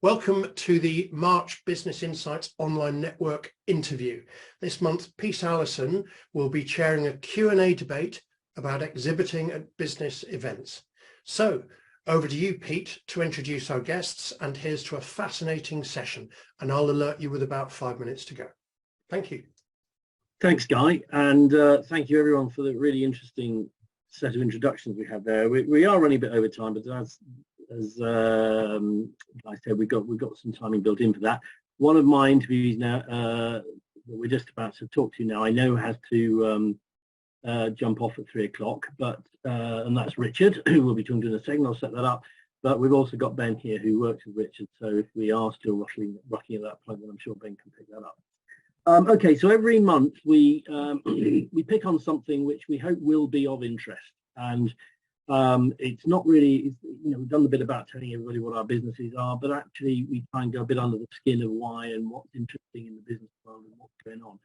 Welcome to the March Business Insights Online Network interview. This month, Pete Allison will be chairing a Q&A debate about exhibiting at business events. So, over to you, Pete, to introduce our guests, and here's to a fascinating session, and I'll alert you with about 5 minutes to go. Thank you. Thanks, Guy, and thank you everyone for the really interesting set of introductions we have there. We are running a bit over time, but as I said, we've got some timing built in for that. One of my interviews now that we're just about to talk to now, I know has to jump off at 3 o'clock, but and that's Richard, who will be talking to in a second. I'll set that up. But we've also got Ben here, who works with Richard. So if we are still rocking at that point, then I'm sure Ben can pick that up. Okay, so every month we pick on something which we hope will be of interest, and it's not really, we've done a bit about telling everybody what our businesses are, but actually we try and go a bit under the skin of why and what's interesting in the business world and what's going on.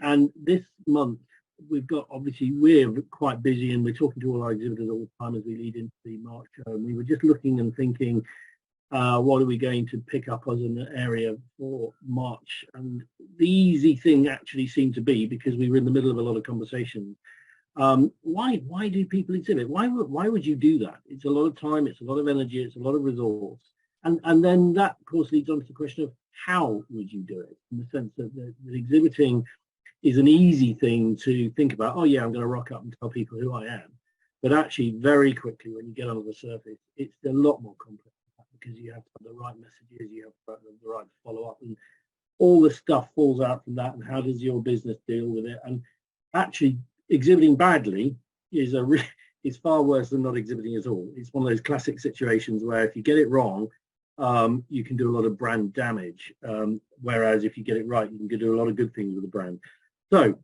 And this month we've got, obviously we're quite busy and we're talking to all our exhibitors all the time as we lead into the March show, and we were just looking and thinking, what are we going to pick up as an area for March? And the easy thing actually seemed to be, because we were in the middle of a lot of conversations, why do people exhibit? Why would you do that? It's a lot of time, it's a lot of energy, it's a lot of resource. And then that, of course, leads on to the question of how would you do it, in the sense that exhibiting is an easy thing to think about. Oh yeah, I'm going to rock up and tell people who I am. But actually, very quickly, when you get under the surface, it's a lot more complex, because you have to have the right messages, you have to have the right follow-up, and all the stuff falls out from that. And how does your business deal with it? And actually, exhibiting badly is far worse than not exhibiting at all. It's one of those classic situations where if you get it wrong, you can do a lot of brand damage. Whereas if you get it right, you can do a lot of good things with the brand. So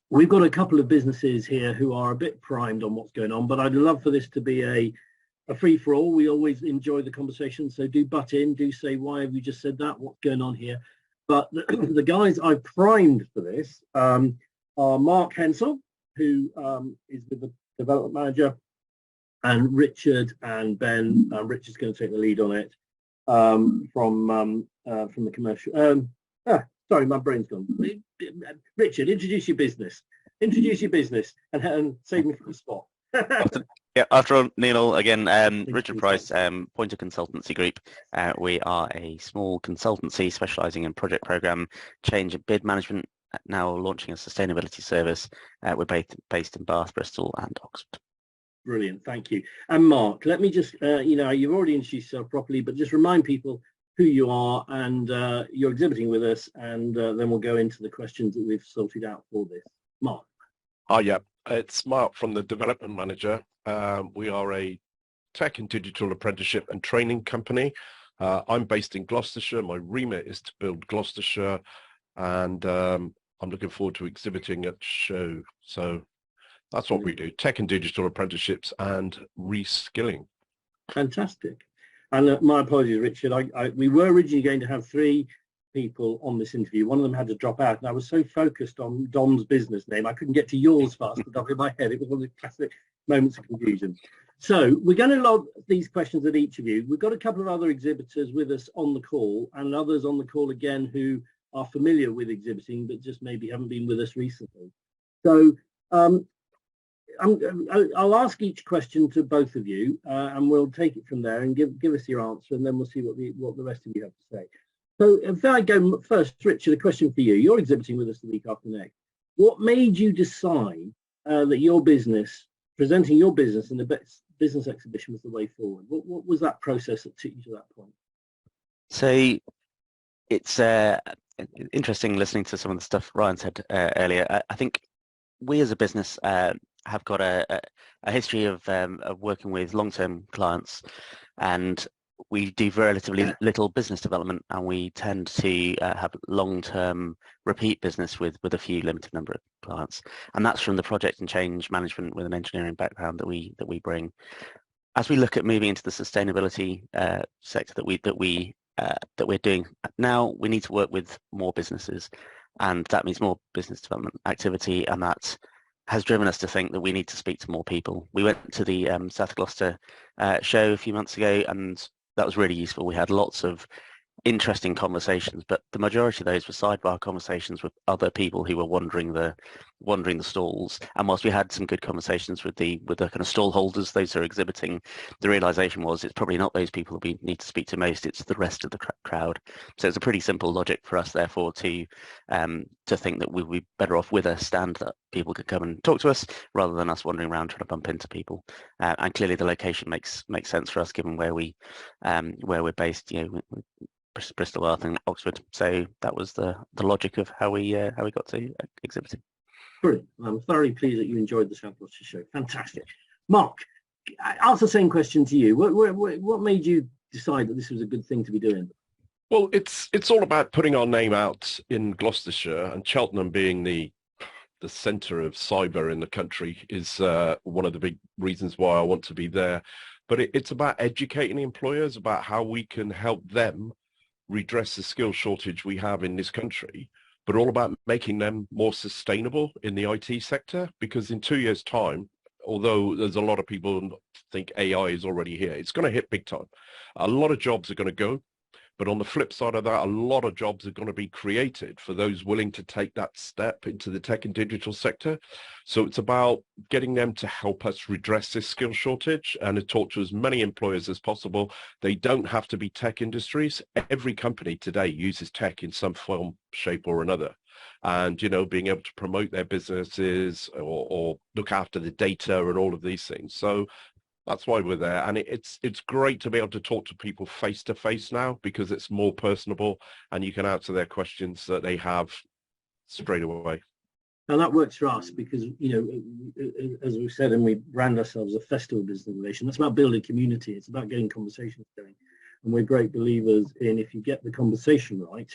we've got a couple of businesses here who are a bit primed on what's going on, but I'd love for this to be a free-for-all. We always enjoy the conversation, so do butt in, do say, why have you just said that, what's going on here? But the guys I've primed for this are Mark Hensel, who is with the development manager, and Richard and Ben. Richard's going to take the lead on it from the commercial. Sorry, my brain's gone. Richard, introduce your business. Introduce your business and save me from the spot. Yeah, after all, Neil, again, Richard Price, Pointer Consultancy Group. We are a small consultancy specialising in project programme, change and bid management, now launching a sustainability service. We're based in Bath, Bristol and Oxford. Brilliant, thank you. And Mark, let me just, you've already introduced yourself properly, but just remind people who you are and you're exhibiting with us, and then we'll go into the questions that we've sorted out for this. Mark. Oh yeah, it's Mark from the Development Manager. We are a tech and digital apprenticeship and training company. I'm based in Gloucestershire. My remit is to build Gloucestershire, and I'm looking forward to exhibiting at the show. So that's what we do, tech and digital apprenticeships and reskilling. Fantastic. And my apologies, Richard. We were originally going to have 3 people on this interview. One of them had to drop out, and I was so focused on Dom's business name, I couldn't get to yours fast enough in my head. It was one of the classic moments of confusion. So we're going to log these questions at each of you. We've got a couple of other exhibitors with us on the call, and others on the call again who are familiar with exhibiting, but just maybe haven't been with us recently. So I'll ask each question to both of you, and we'll take it from there and give us your answer, and then we'll see what the rest of you have to say. So if I go first, Richard, a question for you. You're exhibiting with us the week after next. What made you decide that your business, presenting your business in the business exhibition, was the way forward? What was that process that took you to that point? So it's interesting listening to some of the stuff Ryan said earlier. I think we as a business have got a history of working with long-term clients, and we do relatively little business development, and we tend to have long-term repeat business with a few limited number of clients, and that's from the project and change management with an engineering background that we bring. As we look at moving into the sustainability sector that we're doing now, we need to work with more businesses, and that means more business development activity, and that has driven us to think that we need to speak to more people. We went to the South Gloucester show a few months ago, and that was really useful. We had lots of interesting conversations, but the majority of those were sidebar conversations with other people who were wandering the stalls. And whilst we had some good conversations with the kind of stall holders, those who are exhibiting, the realization was it's probably not those people that we need to speak to most, it's the rest of the crowd. So it's a pretty simple logic for us, therefore, to think that we would be better off with a stand that people could come and talk to us rather than us wandering around trying to bump into people. And clearly the location makes sense for us given where we're based, Bristol, Bath and Oxford. So that was the logic of how we got to exhibiting. Brilliant. I'm thoroughly pleased that you enjoyed the South Gloucestershire show. Fantastic. Mark, I ask the same question to you. What made you decide that this was a good thing to be doing? Well, it's all about putting our name out in Gloucestershire, and Cheltenham being the centre of cyber in the country is one of the big reasons why I want to be there. But it's about educating employers about how we can help them redress the skill shortage we have in this country, but all about making them more sustainable in the IT sector, because in 2 years' time, although there's a lot of people who think AI is already here, it's going to hit big time. A lot of jobs are going to go, but on the flip side of that, a lot of jobs are going to be created for those willing to take that step into the tech and digital sector. So it's about getting them to help us redress this skill shortage and to talk to as many employers as possible. They don't have to be tech industries. Every company today uses tech in some form, shape or another. And, being able to promote their businesses or look after the data and all of these things. So that's why we're there, and it's great to be able to talk to people face to face now, because it's more personable and you can answer their questions that they have straight away. Now that works for us because, as we said, and we brand ourselves a festival business relation. That's about building community. It's about getting conversations going, and we're great believers in if you get the conversation right,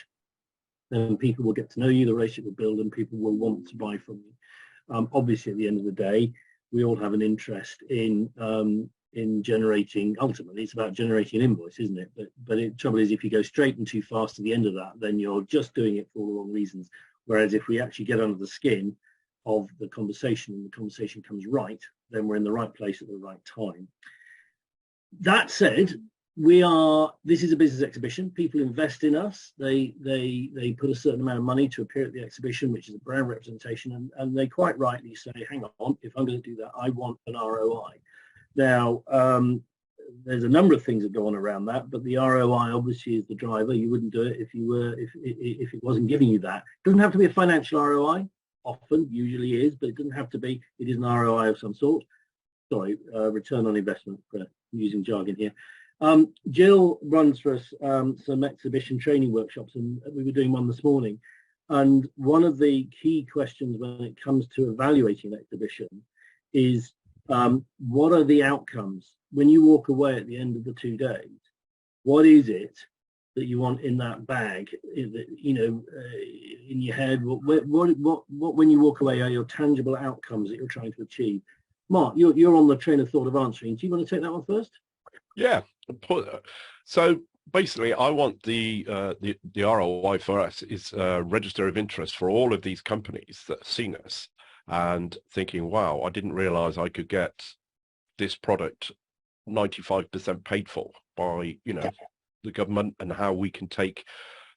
then people will get to know you, the relationship will build, and people will want to buy from you. Obviously, at the end of the day, we all have an interest in generating. Ultimately, it's about generating an invoice, isn't it? But the trouble is, if you go straight and too fast to the end of that, then you're just doing it for all the wrong reasons. Whereas if we actually get under the skin of the conversation and the conversation comes right, then we're in the right place at the right time. That said, this is a business exhibition. People invest in us. They put a certain amount of money to appear at the exhibition, which is a brand representation, and they quite rightly say, hang on, if I'm going to do that, I want an ROI. Now, there's a number of things that go on around that, but the ROI obviously is the driver. You wouldn't do it if it wasn't giving you that. It doesn't have to be a financial ROI. Often, usually is, but it doesn't have to be. It is an ROI of some sort. Sorry, return on investment, for using jargon here. Jill runs for us some exhibition training workshops, and we were doing one this morning. And one of the key questions when it comes to evaluating an exhibition is, what are the outcomes? When you walk away at the end of the 2 days, what is it that you want in that bag, in your head? What when you walk away are your tangible outcomes that you're trying to achieve? Mark, you're on the train of thought of answering. Do you want to take that one first? Yeah. So basically, I want the ROI for us is a register of interest for all of these companies that have seen us and thinking, wow, I didn't realize I could get this product 95% paid for by, the government, and how we can take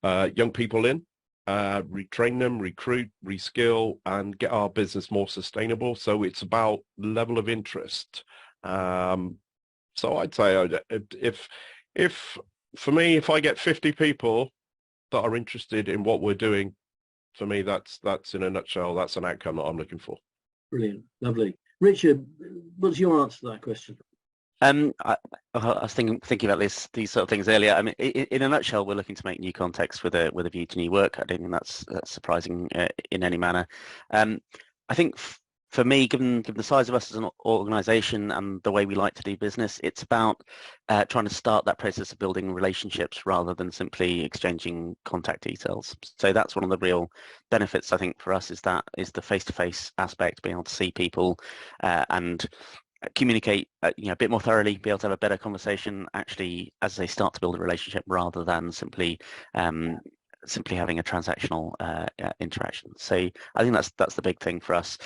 young people in, retrain them, recruit, reskill, and get our business more sustainable. So it's about level of interest. So I'd say if for me, if I get 50 people that are interested in what we're doing, for me, that's in a nutshell, that's an outcome that I'm looking for. Brilliant. Lovely. Richard, what's your answer to that question? I was thinking about these sort of things earlier. I mean, in a nutshell, we're looking to make new contacts with a view to new work. I don't think that's surprising in any manner. I think for me, given the size of us as an organisation and the way we like to do business, it's about trying to start that process of building relationships rather than simply exchanging contact details. So that's one of the real benefits, I think, for us is the face-to-face aspect, being able to see people and communicate a bit more thoroughly, be able to have a better conversation actually as they start to build a relationship rather than simply having a transactional interaction. So I think that's the big thing for us.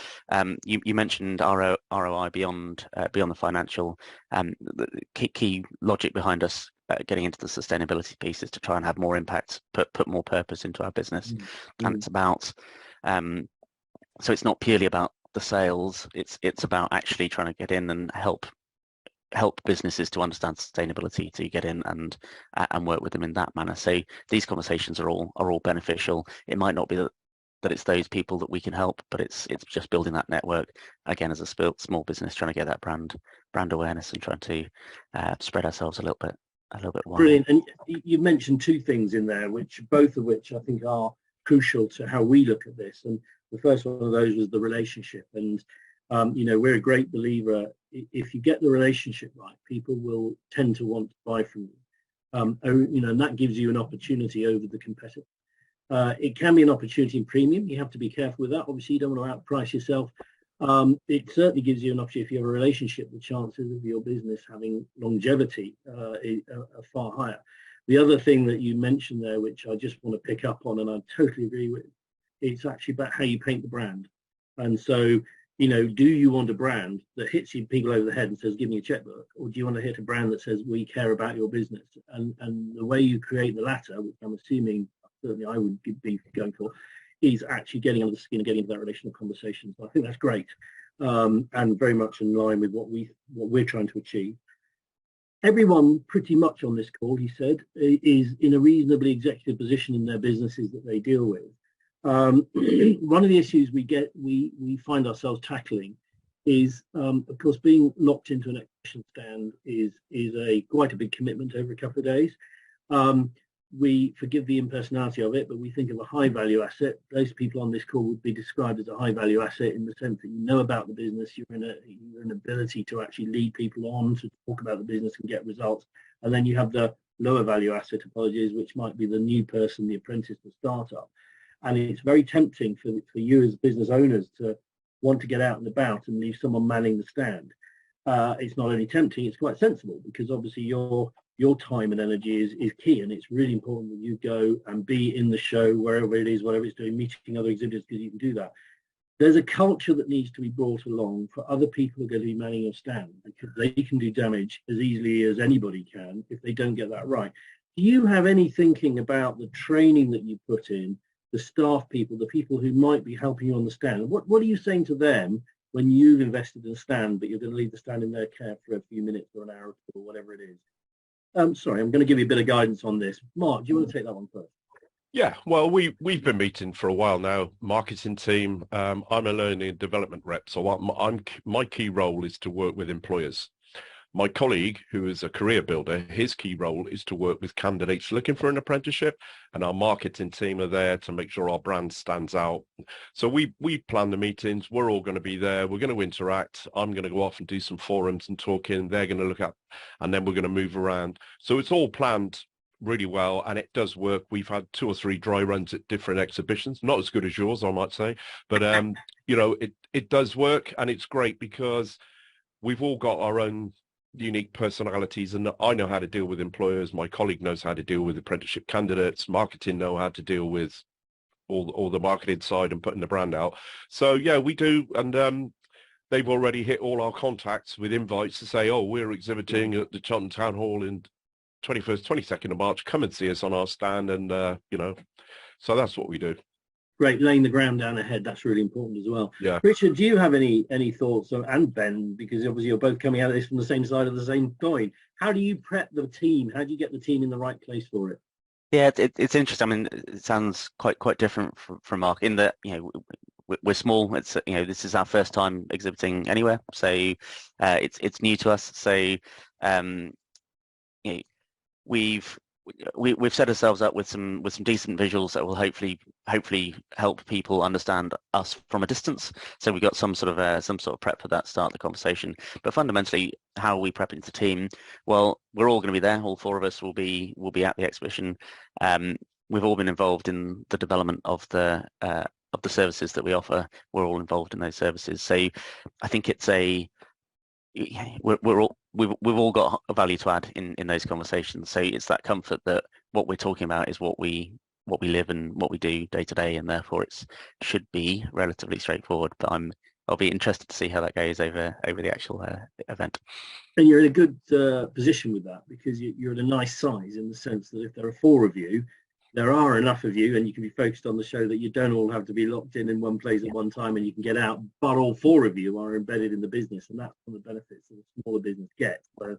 You mentioned ROI beyond the financial. The key logic behind us getting into the sustainability piece is to try and have more impact, put more purpose into our business. And it's about, so it's not purely about the sales, it's about actually trying to get in and help businesses to understand sustainability, to get in and work with them in that manner. So these conversations are all beneficial. It might not be that it's those people that we can help, but it's just building that network again as a small business, trying to get that brand awareness and trying to spread ourselves a little bit wider. Brilliant. And you mentioned two things in there, both of which I think are crucial to how we look at this. And the first one of those was the relationship. And we're a great believer, if you get the relationship right, people will tend to want to buy from you. And that gives you an opportunity over the competitor. It can be an opportunity in premium. You have to be careful with that. Obviously, you don't want to outprice yourself. It certainly gives you an opportunity. If you have a relationship, the chances of your business having longevity are far higher. The other thing that you mentioned there, which I just want to pick up on, and I totally agree with, it's actually about how you paint the brand. And so, do you want a brand that hits you people over the head and says, give me a checkbook? Or do you want to hit a brand that says, we care about your business? And the way you create the latter, which I'm assuming certainly I would be going for, is actually getting under the skin and getting into that relational conversation. So I think that's great, and very much in line with what we're trying to achieve. Everyone pretty much on this call, he said, is in a reasonably executive position in their businesses that they deal with. One of the issues we find ourselves tackling is, of course, being locked into an exhibition stand is quite a big commitment over a couple of days. We forgive the impersonality of it, but we think of a high value asset. Those people on this call would be described as a high value asset in the sense that you know about the business, you're an ability to actually lead people on to talk about the business and get results. And then you have the lower value asset, which might be the new person, the apprentice, the startup. And it's very tempting for you as business owners to want to get out and about and leave someone manning the stand. It's not only tempting, it's quite sensible, because obviously your time and energy is key, and it's really important that you go and be in the show, wherever it is, whatever it's doing, meeting other exhibitors, because you can do that. There's a culture that needs to be brought along for other people who are going to be manning your stand, because they can do damage as easily as anybody can if they don't get that right. Do you have any thinking about the training that you put in, the staff people, the people who might be helping you on the stand? What are you saying to them when you've invested in a stand, but you're going to leave the stand in their care for a few minutes or an hour or two or whatever it is? Sorry, I'm going to give you a bit of guidance on this. Mark, do you want to take that one first? Yeah, well, we've been meeting for a while now, marketing team. I'm a learning and development rep, so my key role is to work with employers. My colleague, who is a career builder, his key role is to work with candidates looking for an apprenticeship, and our marketing team are there to make sure our brand stands out. So we plan the meetings. We're all going to be there. We're going to interact. I'm going to go off and do some forums and talking. They're going to look at, and then we're going to move around. So it's all planned really well, and it does work. We've had 2 or 3 dry runs at different exhibitions, not as good as yours, I might say, but it does work, and it's great because we've all got our own unique personalities, and I know how to deal with employers. My colleague knows how to deal with apprenticeship candidates. Marketing know how to deal with all the marketing side and putting the brand out. So yeah, we do, and they've already hit all our contacts with invites to say, oh, we're exhibiting at the Cheltenham Town Hall in 21st, 22nd of March. Come and see us on our stand, and so that's what we do. Great, laying the ground down ahead, that's really important as well. Yeah. Richard, do you have any thoughts, and Ben, because obviously you're both coming at this from the same side of the same coin. How do you prep the team? How do you get the team in the right place for it? Yeah, it's interesting. I mean, it sounds quite different from Mark in that, we're small. It's this is our first time exhibiting anywhere, so it's new to us. So we've set ourselves up with some decent visuals that will hopefully help people understand us from a distance. So we've got some sort of prep for that, start the conversation. But fundamentally, how are we prepping the team? Well, we're all going to be there. All 4 of us will be at the exhibition. We've all been involved in the development of the services that we offer. We're all involved in those services. So I think it's we've all got a value to add in those conversations. So it's that comfort that what we're talking about is what we live and what we do day to day, and therefore it should be relatively straightforward. But I'm I'll be interested to see how that goes over the actual event. And you're in a good position with that, because you're at a nice size, in the sense that if there are 4 of you, there are enough of you, and you can be focused on the show, that you don't all have to be locked in one place at one time, and you can get out, but all 4 of you are embedded in the business, and that's one of the benefits that a smaller business gets. So,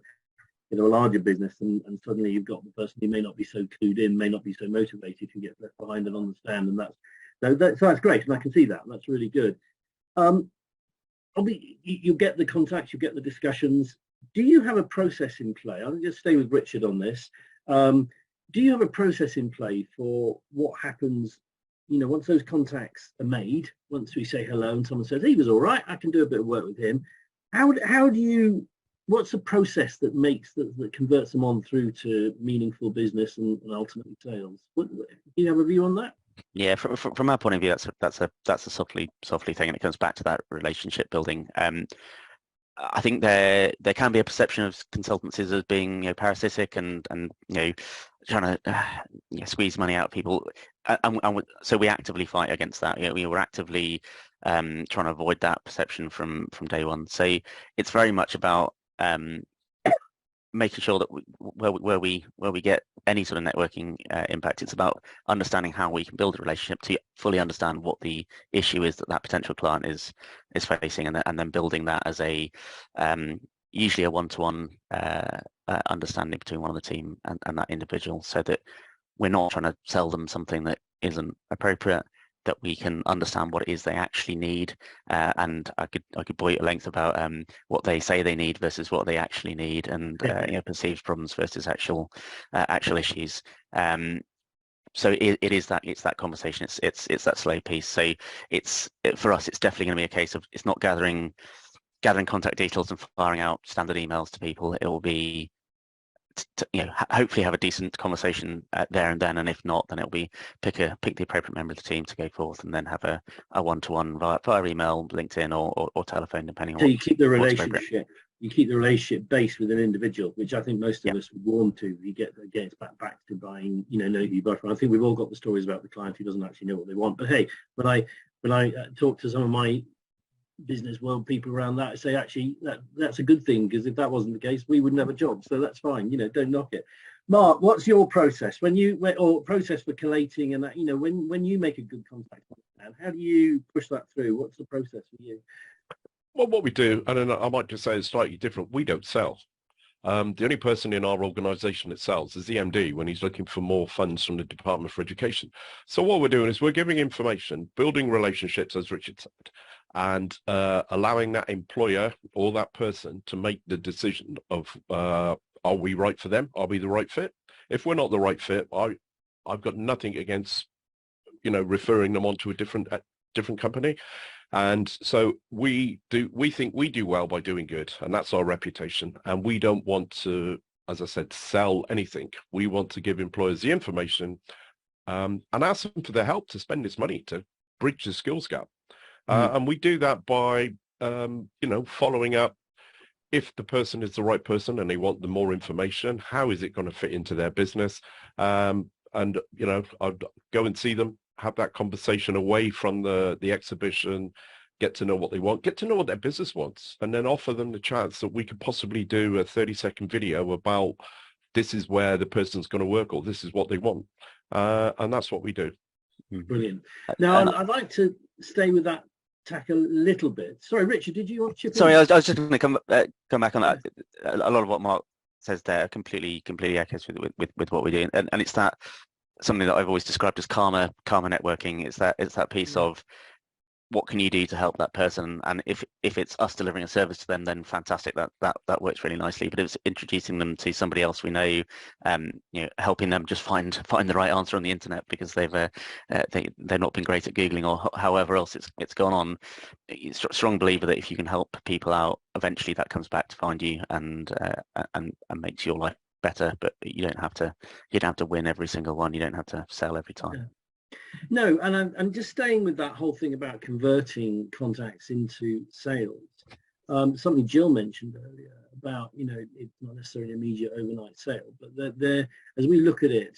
a larger business, and suddenly you've got the person who may not be so clued in, may not be so motivated, who gets left behind and understand, and so that's great, and I can see that. That's really good. You get the contacts, you get the discussions. Do you have a process in play? I'll just stay with Richard on this. Do you have a process in play for what happens, once those contacts are made, once we say hello and someone says, he was all right, I can do a bit of work with him. How do you, what's the process that converts them on through to meaningful business and ultimately sales? Do you have a view on that? Yeah, from our point of view, that's a softly thing, and it comes back to that relationship building. I think there can be a perception of consultancies as being parasitic and trying to squeeze money out of people, so we actively fight against that. We were actively trying to avoid that perception from day one. So it's very much about making sure that where we get any sort of networking impact, it's about understanding how we can build a relationship to fully understand what the issue is that potential client is facing, and then building that as a usually a one-to-one understanding between one of the team and that individual, so that we're not trying to sell them something that isn't appropriate, that we can understand what it is they actually need, and I could bore you at length about what they say they need versus what they actually need, and perceived problems versus actual issues. So it's that conversation. It's that slow piece. So for us, it's definitely going to be a case of, it's not gathering contact details and firing out standard emails to people. It will be hopefully have a decent conversation there and then, and if not, then it'll be pick the appropriate member of the team to go forth, and then have a one-to-one via email, LinkedIn, or telephone, depending on. So you keep the relationship. You keep the relationship based with an individual, which I think most of us would warm to. You get back to buying, know who you buy from. I think we've all got the stories about the client who doesn't actually know what they want. But hey, when I talk to some of my business world people around that, I say, actually that's a good thing, because if that wasn't the case, we wouldn't have a job. So that's fine, don't knock it. Mark, what's your process or process for collating, and that, when you make a good contact, how do you push that through? What's the process for you? Well, what we do, and then I might just say it's slightly different, we don't sell. The only person in our organisation that sells is the MD when he's looking for more funds from the Department for Education. So what we're doing is we're giving information, building relationships, as Richard said, and allowing that employer or that person to make the decision of, are we right for them? Are we the right fit? If we're not the right fit, I've got nothing against, referring them on to a different company. And so we think we do well by doing good, and that's our reputation. And we don't want to, as I said, sell anything. We want to give employers the information and ask them for their help to spend this money to bridge the skills gap. And we do that by, following up. If the person is the right person and they want the more information, how is it going to fit into their business? And, I'd go and see them, have that conversation away from the exhibition, get to know what they want, get to know what their business wants, and then offer them the chance that we could possibly do a 30-second video about, this is where the person's going to work, or this is what they want. And that's what we do. Brilliant. Now, I'd like to stay with that tack a little bit. Sorry, Richard, did you want to chip in? Sorry, I was just going to come back on that. A lot of what Mark says there completely echoes with what we're doing, and it's that something that I've always described as karma networking. It's that piece of, what can you do to help that person, and if it's us delivering a service to them, then fantastic, that works really nicely. But if it's introducing them to somebody else we know, helping them just find the right answer on the internet because they've not been great at Googling, or however else it's gone on. Strong believer that if you can help people out, eventually that comes back to find you and makes your life better. But you don't have to win every single one. You don't have to sell every time. Yeah. No, and I'm just staying with that whole thing about converting contacts into sales. Something Jill mentioned earlier about, it's not necessarily an immediate overnight sale, but there, as we look at it,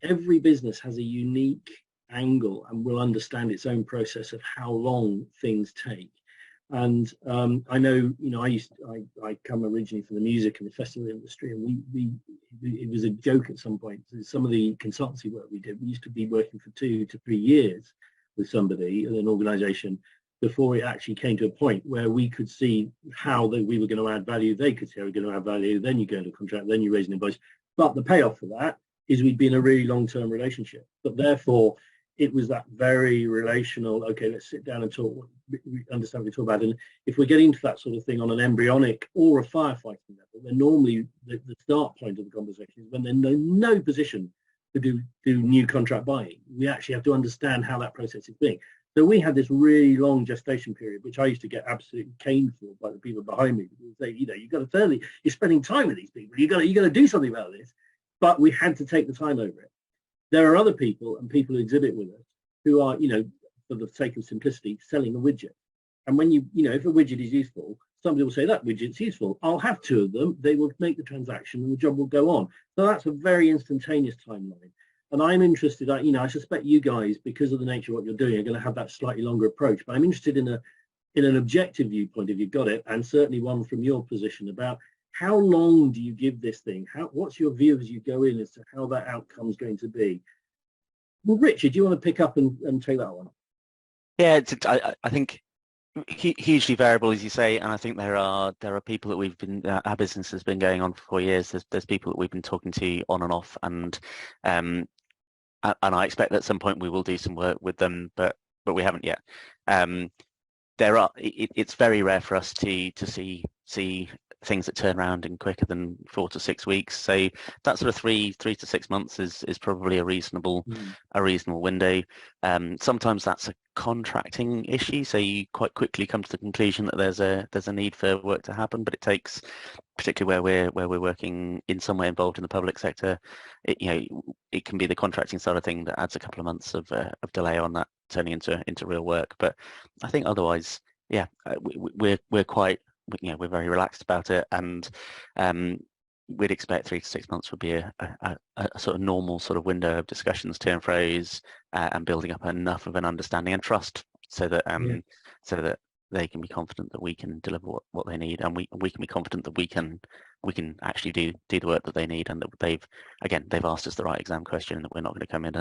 every business has a unique angle and will understand its own process of how long things take. And I know, I come originally from the music and the festival industry, and it was a joke at some point. Some of the consultancy work we did, we used to be working for 2 to 3 years with somebody in an organisation before it actually came to a point where we could see how we were going to add value. They could see how we were going to add value. Then you go into a contract, then you raise an invoice. But the payoff for that is we'd be in a really long-term relationship. But therefore, it was that very relational, okay, let's sit down and talk, we understand what we talk about. And if we're getting to that sort of thing on an embryonic or a firefighting level, then normally the start point of the conversation is when they're in no position to do new contract buying. We actually have to understand how that process is being. So we had this really long gestation period, which I used to get absolutely caned for by the people behind me. They say, you've got to tell me, you're spending time with these people, you got to do something about this. But we had to take the time over it. There are other people and people who exhibit with us who are, for the sake of simplicity, selling a widget. And when if a widget is useful, somebody will say that widget's useful. I'll have 2 of them. They will make the transaction and the job will go on. So that's a very instantaneous timeline. And I'm interested, I suspect you guys, because of the nature of what you're doing, are going to have that slightly longer approach. But I'm interested in an objective viewpoint, if you've got it, and certainly one from your position about how long do you give this thing? What's your view as you go in as to how that outcome's going to be? Well, Richard, do you want to pick up and take that one? Yeah, I think hugely variable, as you say, and I think there are people that we've been, our business has been going on for 4 years. There's people that we've been talking to on and off, and I expect that at some point we will do some work with them, but we haven't yet. It's very rare for us to see things that turn around in quicker than 4 to 6 weeks. So that sort of 3 to 6 months is probably a reasonable window. Sometimes that's a contracting issue, so you quite quickly come to the conclusion that there's a need for work to happen, but it takes, particularly where we're working in some way involved in the public sector, it can be the contracting side of thing that adds a couple of months of delay on that turning into real work. But I think otherwise, yeah, we're quite, we're very relaxed about it, and we'd expect 3 to 6 months would be a sort of normal sort of window of discussions, to and fro's, and building up enough of an understanding and trust so that they can be confident that we can deliver what they need, and we can be confident that we can actually do the work that they need, and that they've asked us the right exam question, and that we're not going to come in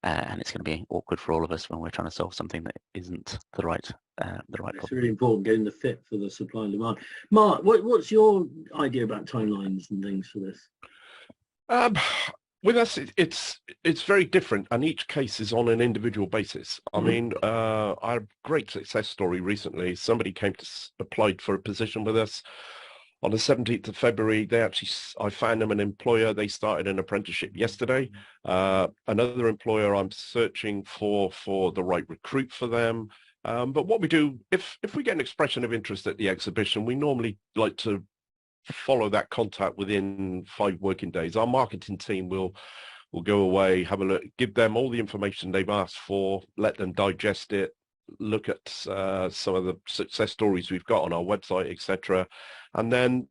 and it's going to be awkward for all of us when we're trying to solve something that isn't the right problem. It's really important getting the fit for the supply and demand. Mark, what's your idea about timelines and things for this? With us, it's very different, and each case is on an individual basis. I mean, I had a great success story recently. Somebody applied for a position with us on the 17th of February. I found them an employer. They started an apprenticeship yesterday. Another employer, I'm searching for the right recruit for them. But what we do, if we get an expression of interest at the exhibition, we normally like to follow that contact within 5 working days. Our marketing team will go away, have a look, give them all the information they've asked for, let them digest it, look at some of the success stories we've got on our website, etc. And then,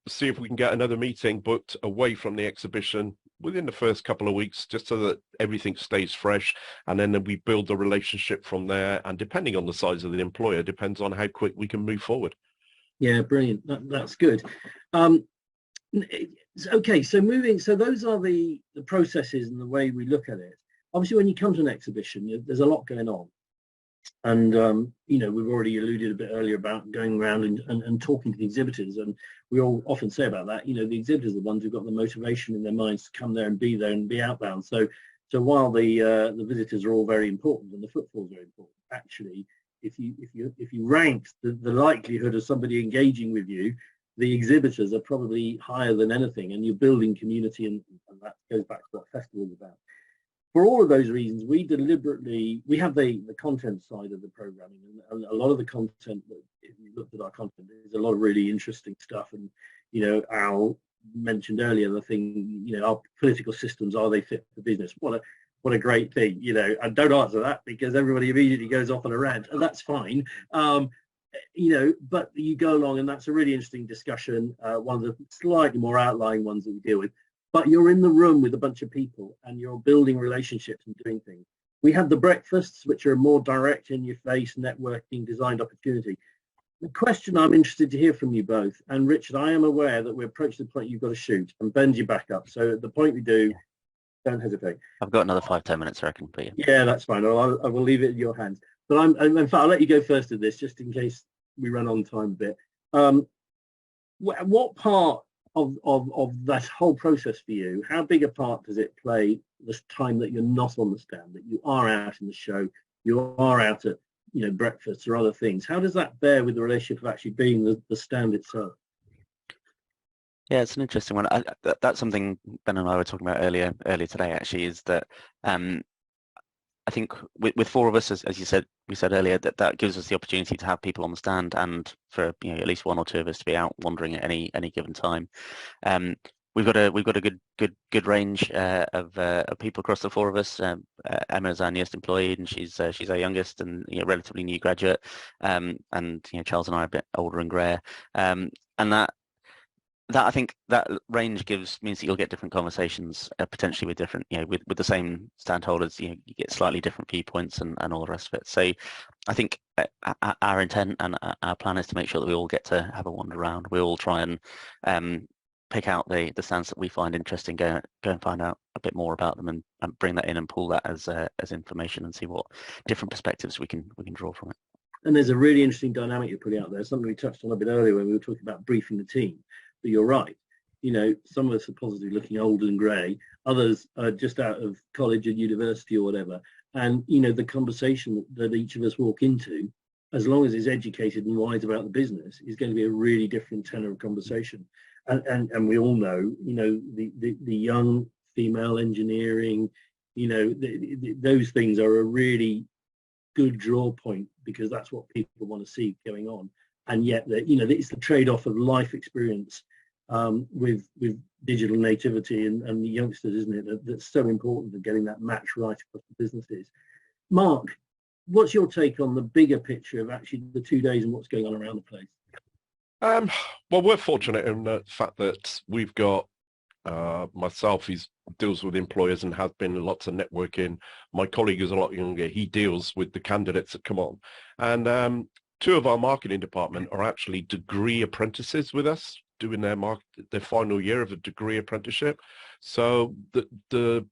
see if we can get another meeting booked away from the exhibition within the first couple of weeks, just so that everything stays fresh. And then we build the relationship from there. And depending on the size of the employer, depends on how quick we can move forward. Yeah, brilliant. That's good. Okay, so those are the processes and the way we look at it. Obviously, when you come to an exhibition, there's a lot going on. And, we've already alluded a bit earlier about going around and talking to the exhibitors. And we all often say about that, the exhibitors are the ones who've got the motivation in their minds to come there and be outbound. So while the visitors are all very important and the footfall is very important, actually, if you rank the likelihood of somebody engaging with you, the exhibitors are probably higher than anything, and you're building community, and that goes back to what festival is about. For all of those reasons, we have the content side of the programming, and a lot of the content, if you looked at our content, there's a lot of really interesting stuff. And Al mentioned earlier the thing, our political systems, are they fit for business? What a great thing, and don't answer that because everybody immediately goes off on a rant, and that's fine. But you go along, and that's a really interesting discussion, one of the slightly more outlying ones that we deal with. But you're in the room with a bunch of people, and you're building relationships and doing things. We have the breakfasts, which are a more direct, in-your-face, networking, designed opportunity. The question I'm interested to hear from you both, and Richard, I am aware that we're approaching the point you've got to shoot, and Ben's you back up. So at the point we do, don't hesitate. I've got another 5-10 minutes, I reckon, for you. Yeah, that's fine. I will leave it in your hands. But in fact, I'll let you go first of this, just in case we run on time a bit. What part of that whole process for you, how big a part does it play this time that you're not on the stand, that you are out in the show, you are out at breakfasts or other things? How does that bear with the relationship of actually being the stand itself? Yeah, it's an interesting one. That's something Ben and I were talking about earlier today, actually, is that I think with four of us, as we said earlier, that gives us the opportunity to have people on the stand, and for at least one or two of us to be out wandering at any given time. We've got a good range of people across the four of us. Emma's our newest employee, and she's our youngest and relatively new graduate. And Charles and I are a bit older and grey. And that I think that range means that you'll get different conversations potentially with different, with the same stand holders, you get slightly different viewpoints and all the rest of it. So I think our intent and our plan is to make sure that we all get to have a wander around. We all try and pick out the stands that we find interesting, go and find out a bit more about them, and bring that in and pull that as information and see what different perspectives we can draw from it. And there's a really interesting dynamic you're putting out there, something we touched on a bit earlier when we were talking about briefing the team. But you're right. Some of us are positively looking old and grey. Others are just out of college or university or whatever. And, the conversation that each of us walk into, as long as it's educated and wise about the business, is going to be a really different tenor of conversation. And we all know, the young female engineering, those things are a really good draw point, because that's what people want to see going on. And yet, it's the trade-off of life experience with digital nativity and the youngsters, isn't it? That's so important for getting that match right across the businesses. Mark, what's your take on the bigger picture of actually the 2 days and what's going on around the place? Well, we're fortunate in the fact that we've got myself, who deals with employers and has been lots of networking. My colleague is a lot younger. He deals with the candidates that come on. And two of our marketing department are actually degree apprentices with us, doing their final year of a degree apprenticeship. So the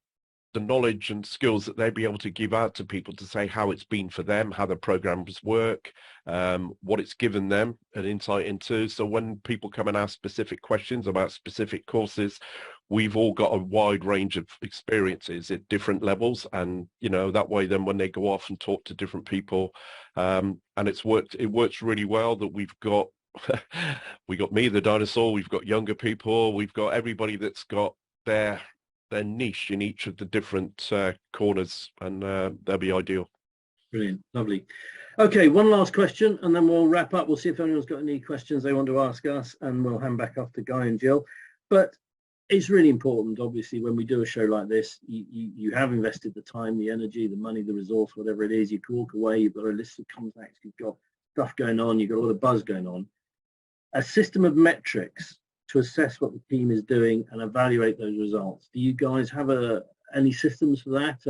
knowledge and skills that they'd be able to give out to people to say how it's been for them, how the programs work, what it's given them an insight into. So when people come and ask specific questions about specific courses, we've all got a wide range of experiences at different levels, and that way then when they go off and talk to different people, and it works really well that we've got we got me, the dinosaur, we've got younger people, we've got everybody that's got their niche in each of the different corners, and they'll be ideal. Brilliant, lovely. Okay, one last question and then we'll wrap up. We'll see if anyone's got any questions they want to ask us, and we'll hand back off to Guy and Jill. But it's really important, obviously, when we do a show like this, you have invested the time, the energy, the money, the resource, whatever it is. You can walk away, you've got a list of contacts, you've got stuff going on, you've got a lot of buzz going on. A system of metrics to assess what the team is doing and evaluate those results. Do you guys have any systems for that?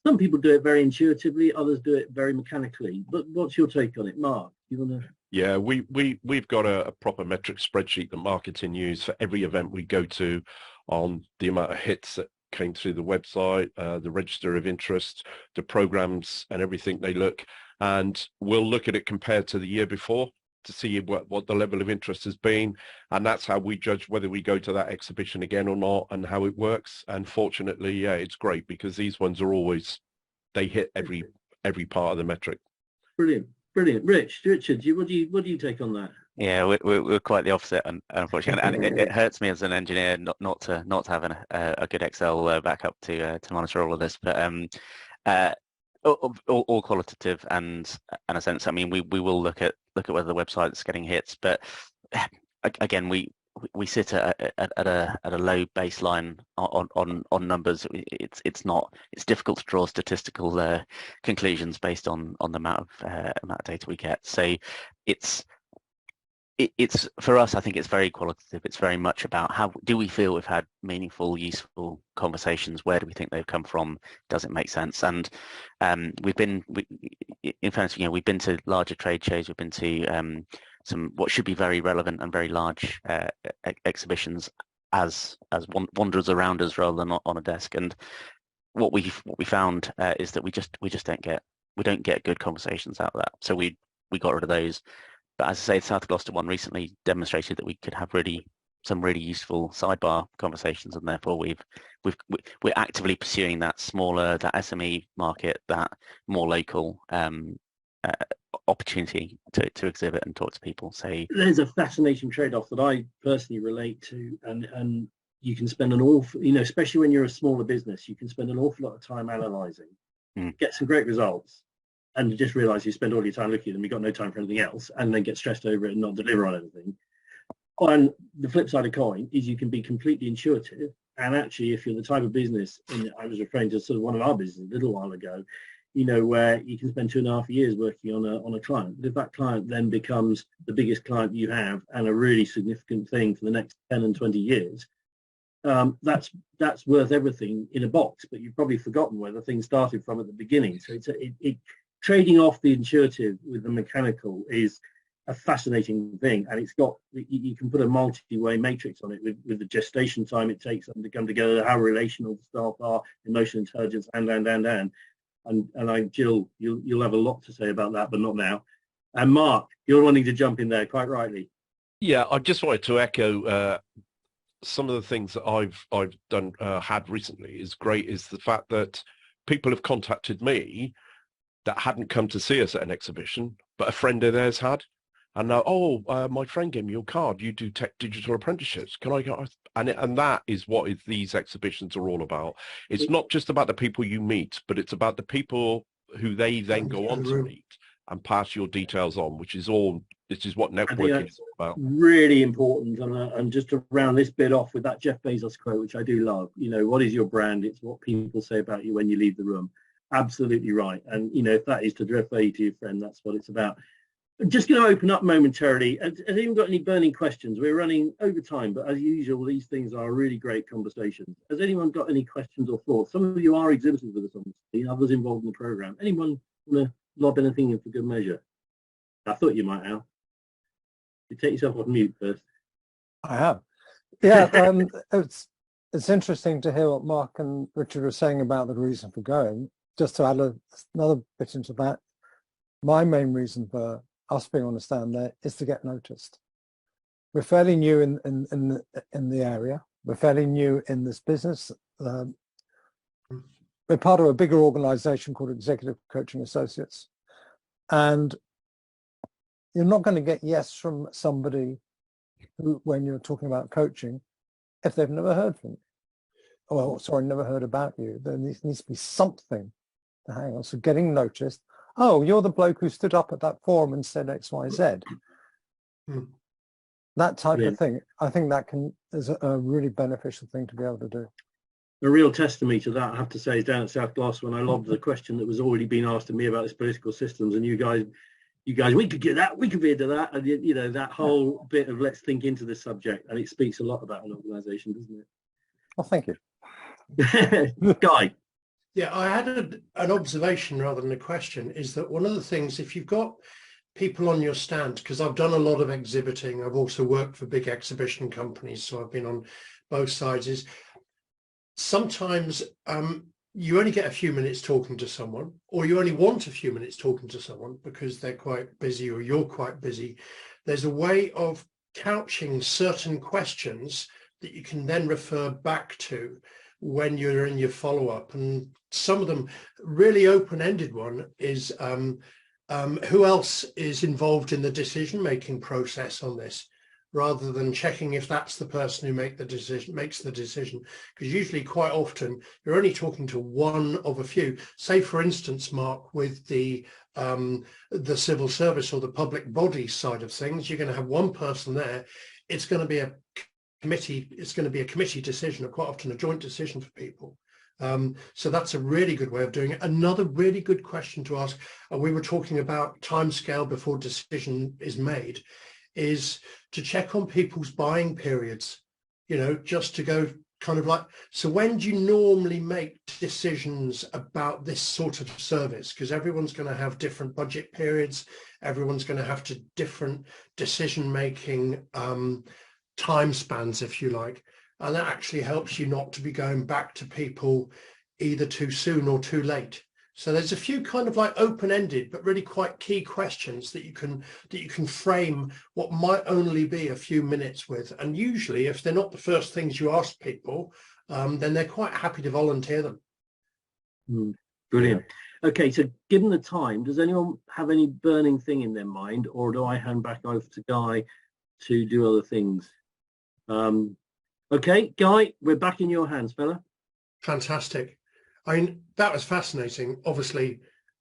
Some people do it very intuitively, others do it very mechanically. But what's your take on it, Mark? You want to? Yeah, we've got a proper metric spreadsheet that marketing use for every event we go to, on the amount of hits that came through the website, the register of interest, the programs and everything they look. And we'll look at it compared to the year before to see what the level of interest has been, and that's how we judge whether we go to that exhibition again or not, and how it works. And fortunately, yeah, it's great, because these ones are always, they hit every part of the metric. Brilliant. Richard, what do you take on that? Yeah, we're quite the opposite, and unfortunately, and it hurts me as an engineer not to have a good Excel backup to monitor all of this, but all qualitative and in a sense. I mean, we will look at whether the website's getting hits, but again, we sit at a low baseline on numbers. It's difficult to draw statistical conclusions based on the amount of data we get. So it's it's for us, I think it's very qualitative. It's very much about how do we feel we've had meaningful, useful conversations? Where do we think they've come from? Does it make sense? And in fairness, we've been to larger trade shows. We've been to some what should be very relevant and very large exhibitions as wanderers around us rather than on a desk. And what we found is that we don't get good conversations out of that. So we got rid of those. But as I say, the South Gloucester one recently demonstrated that we could have some really useful sidebar conversations, and therefore we're actively pursuing that smaller, that SME market, that more local opportunity to exhibit and talk to people. So there's a fascinating trade-off that I personally relate to, and you can spend an awful, especially when you're a smaller business, you can spend an awful lot of time analysing, get some great results, and you just realise you spend all your time looking at them, you've got no time for anything else, and then get stressed over it and not deliver on anything. On the flip side of the coin is you can be completely intuitive, and actually if you're the type of business, and I was referring to sort of one of our businesses a little while ago, where you can spend 2.5 years working on a client. But if that client then becomes the biggest client you have and a really significant thing for the next 10 and 20 years, that's worth everything in a box, but you've probably forgotten where the thing started from at the beginning. So it's trading off the intuitive with the mechanical is a fascinating thing, and it's got, you can put a multi-way matrix on it with the gestation time it takes them to come together, how relational the staff are, emotional intelligence, and Jill, you'll have a lot to say about that, but not now. And Mark, you're wanting to jump in there quite rightly. Yeah, I just wanted to echo some of the things that I've done had recently is the fact that people have contacted me that hadn't come to see us at an exhibition, but a friend of theirs had. And now, my friend gave me your card. You do tech digital apprenticeships. Can I go? And that is what these exhibitions are all about. It's not just about the people you meet, but it's about the people who they then go on to meet and pass your details on, which is what networking is all about. Really important. And just to round this bit off with that Jeff Bezos quote, which I do love, what is your brand? It's what people say about you when you leave the room. Absolutely right. And, if that is to direct value to your friend, that's what it's about. I'm just going to open up momentarily. Has anyone got any burning questions? We're running over time, but as usual, these things are really great conversations. Has anyone got any questions or thoughts? Some of you are exhibitors with us on the scene, others involved in the programme. Anyone want to lob anything in for good measure? I thought you might, Al. You take yourself off mute first. I have. Yeah, it's interesting to hear what Mark and Richard were saying about the reason for going. Just to add another bit into that, my main reason for us being on the stand there is to get noticed. We're fairly new in the area. We're fairly new in this business. We're part of a bigger organization called Executive Coaching Associates. And you're not going to get yes from somebody who, when you're talking about coaching, if they've never heard from you. Well, sorry, never heard about you. There needs to be something to hang on. So getting noticed. Oh, you're the bloke who stood up at that forum and said X, Y, Z. That type of thing. I think that is a really beneficial thing to be able to do. A real testimony to that, I have to say, is down at South Gloucester when I lobbed the question that was already being asked of me about this political systems, and you guys, we could get that, we could be into that, and that whole bit of let's think into this subject, and it speaks a lot about an organisation, doesn't it? Well, thank you. Guy. Yeah, I had an observation rather than a question, is that one of the things, if you've got people on your stand, because I've done a lot of exhibiting, I've also worked for big exhibition companies, so I've been on both sides, is sometimes you only get a few minutes talking to someone, or you only want a few minutes talking to someone because they're quite busy or you're quite busy. There's a way of couching certain questions that you can then refer back to when you're in your follow-up, and some of them really open-ended one is who else is involved in the decision-making process on this, rather than checking if that's the person who makes the decision, because usually quite often you're only talking to one of a few. Say for instance, Mark, with the civil service or the public body side of things, you're going to have one person there. It's going to be a committee, it's going to be a committee decision, or quite often a joint decision for people. So that's a really good way of doing it. Another really good question to ask, we were talking about timescale before decision is made, is to check on people's buying periods, you know, just to go kind of like, so when do you normally make decisions about this sort of service? Because everyone's going to have different budget periods, everyone's going to have to different decision-making time spans, if you like, and that actually helps you not to be going back to people either too soon or too late. So there's a few kind of like open-ended but really quite key questions that you can frame what might only be a few minutes with, and usually if they're not the first things you ask people, then they're quite happy to volunteer them. Brilliant. Okay, so given the time, does anyone have any burning thing in their mind, or do I hand back over to Guy to do other things? Okay, Guy, we're back in your hands, fella. Fantastic. I mean, that was fascinating. Obviously,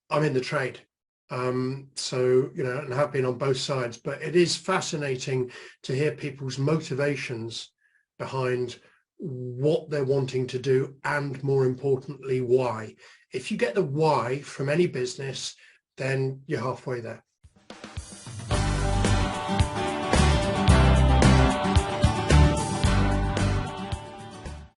I'm in the trade, so, you know, and have been on both sides, but it is fascinating to hear people's motivations behind what they're wanting to do, and more importantly, why. If you get the why from any business, then you're halfway there.